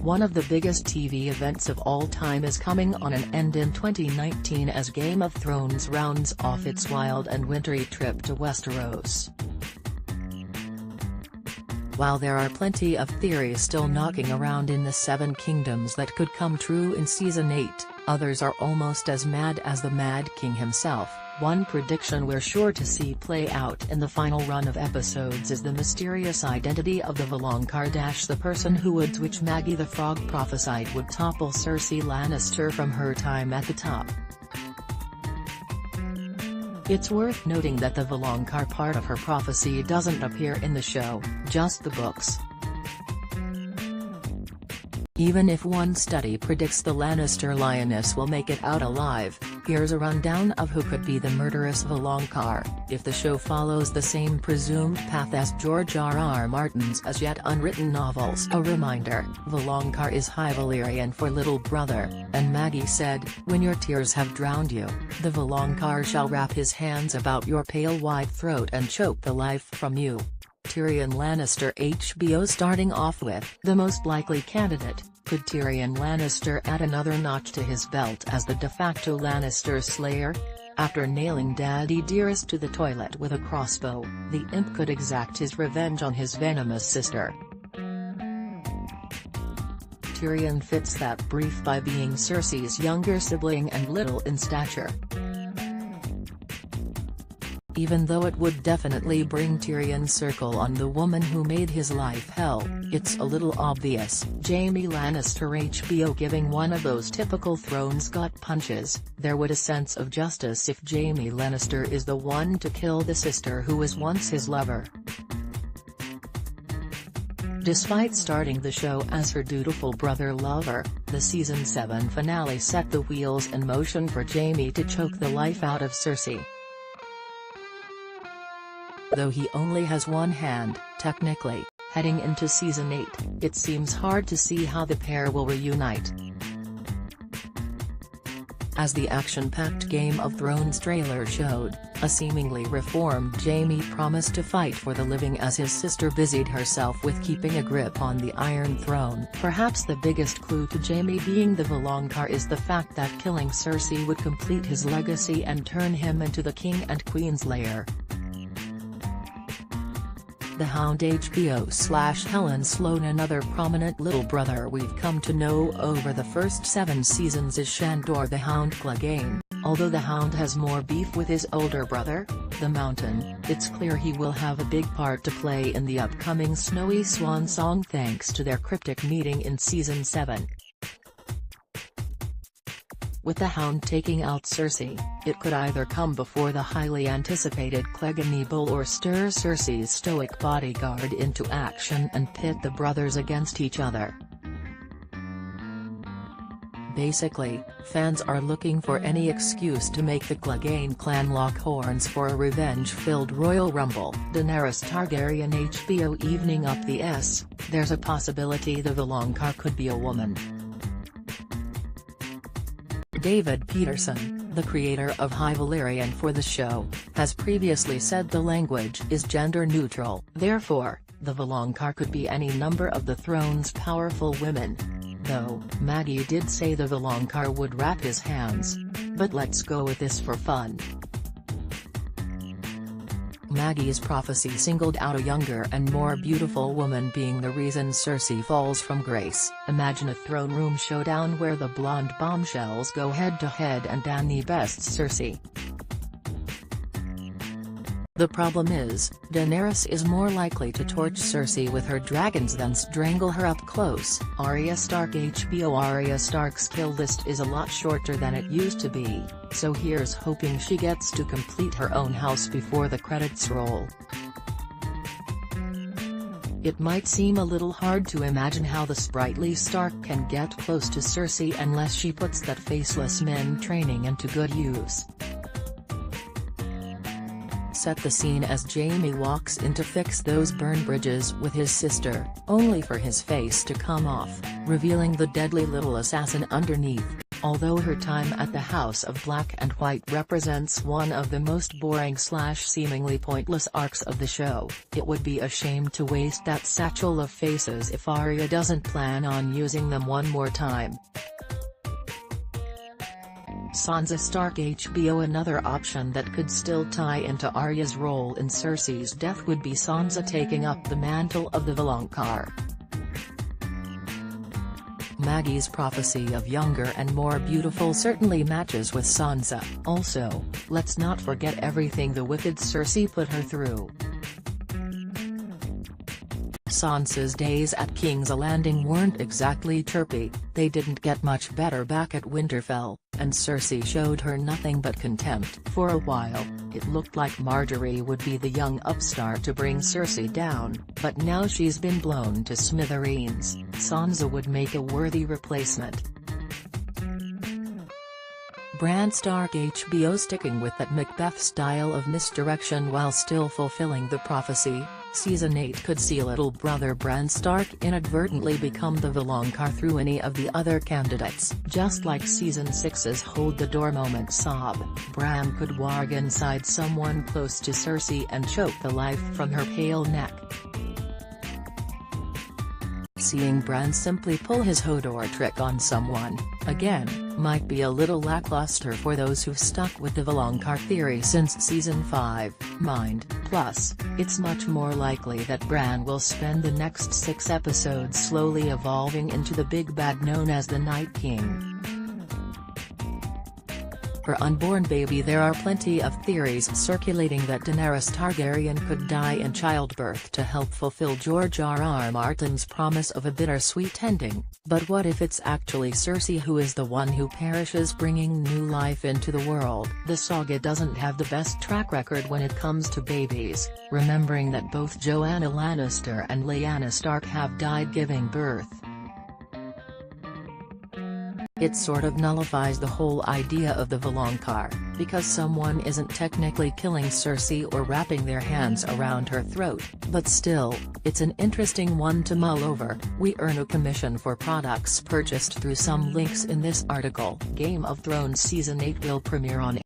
One of the biggest TV events of all time is coming on an end in 2019 as Game of Thrones rounds off its wild and wintry trip to Westeros. While there are plenty of theories still knocking around in the Seven Kingdoms that could come true in Season 8, others are almost as mad as the Mad King himself. One prediction we're sure to see play out in the final run of episodes is the mysterious identity of the Valonqar – the person who would, which Maggie the Frog prophesied would topple Cersei Lannister from her time at the top. It's worth noting that the Valonqar part of her prophecy doesn't appear in the show, just the books. Even if one study predicts the Lannister lioness will make it out alive, here's a rundown of who could be the murderous Valonqar, if the show follows the same presumed path as George R.R. Martin's as yet unwritten novels. A reminder, Valonqar is High Valyrian for little brother, and Maggie said, "When your tears have drowned you, the Valonqar shall wrap his hands about your pale white throat and choke the life from you." Tyrion Lannister. HBO starting off with the most likely candidate. Could Tyrion Lannister add another notch to his belt as the de facto Lannister slayer? After nailing Daddy Dearest to the toilet with a crossbow, the imp could exact his revenge on his venomous sister. Tyrion fits that brief by being Cersei's younger sibling and little in stature. Even though it would definitely bring Tyrion's circle on the woman who made his life hell, it's a little obvious. Jaime Lannister. HBO giving one of those typical Thrones gut punches. There would a sense of justice if Jaime Lannister is the one to kill the sister who was once his lover. Despite starting the show as her dutiful brother lover, the Season 7 finale set the wheels in motion for Jaime to choke the life out of Cersei. Though he only has one hand, technically, heading into Season 8, it seems hard to see how the pair will reunite. As the action-packed Game of Thrones trailer showed, a seemingly reformed Jaime promised to fight for the living as his sister busied herself with keeping a grip on the Iron Throne. Perhaps the biggest clue to Jaime being the Valonqar is the fact that killing Cersei would complete his legacy and turn him into the King and Queen's lair. The Hound. HBO/Helen Sloan. Another prominent little brother we've come to know over the first 7 seasons is Sandor the Hound Clegane. Although the Hound has more beef with his older brother, the Mountain, it's clear he will have a big part to play in the upcoming Snowy Swan song thanks to their cryptic meeting in Season 7. With the Hound taking out Cersei, it could either come before the highly anticipated Clegane Bowl or stir Cersei's stoic bodyguard into action and pit the brothers against each other. Basically, fans are looking for any excuse to make the Clegane clan lock horns for a revenge-filled Royal Rumble. Daenerys Targaryen. HBO evening up the S, there's a possibility the Valonqar could be a woman. David Peterson, the creator of High Valyrian for the show, has previously said the language is gender-neutral. Therefore, the Valonqar could be any number of the Throne's powerful women. Though, Maggie did say the Valonqar would wrap his hands. But let's go with this for fun. Maggie's prophecy singled out a younger and more beautiful woman being the reason Cersei falls from grace. Imagine a throne room showdown where the blonde bombshells go head-to-head and Dany bests Cersei. The problem is, Daenerys is more likely to torch Cersei with her dragons than strangle her up close. Arya Stark. HBO Arya Stark's kill list is a lot shorter than it used to be, so here's hoping she gets to complete her own house before the credits roll. It might seem a little hard to imagine how the sprightly Stark can get close to Cersei unless she puts that faceless men training into good use. Set the scene as Jaime walks in to fix those burn bridges with his sister, only for his face to come off, revealing the deadly little assassin underneath. Although her time at the House of Black and White represents one of the most boring/seemingly pointless arcs of the show, it would be a shame to waste that satchel of faces if Arya doesn't plan on using them one more time. Sansa Stark HBO. Another option that could still tie into Arya's role in Cersei's death would be Sansa taking up the mantle of the Valonqar. Maggie's prophecy of younger and more beautiful certainly matches with Sansa. Also, let's not forget everything the wicked Cersei put her through. Sansa's days at King's Landing weren't exactly chirpy, they didn't get much better back at Winterfell, and Cersei showed her nothing but contempt. For a while, it looked like Margaery would be the young upstart to bring Cersei down, but now she's been blown to smithereens. Sansa would make a worthy replacement. Bran Stark HBO. Sticking with that Macbeth style of misdirection while still fulfilling the prophecy, Season 8 could see little brother Bran Stark inadvertently become the Valonqar through any of the other candidates. Just like Season 6's Hold the Door moment sob, Bran could warg inside someone close to Cersei and choke the life from her pale neck. Seeing Bran simply pull his Hodor trick on someone, again, might be a little lackluster for those who've stuck with the Valonqar theory since Season 5, plus, it's much more likely that Bran will spend the next 6 episodes slowly evolving into the big bad known as the Night King. For unborn baby. There are plenty of theories circulating that Daenerys Targaryen could die in childbirth to help fulfill George R.R. Martin's promise of a bittersweet ending, but what if it's actually Cersei who is the one who perishes bringing new life into the world? The saga doesn't have the best track record when it comes to babies, remembering that both Jaime Lannister and Lyanna Stark have died giving birth. It sort of nullifies the whole idea of the Valonqar, because someone isn't technically killing Cersei or wrapping their hands around her throat, but still, it's an interesting one to mull over. We earn a commission for products purchased through some links in this article. Game of Thrones Season 8 will premiere on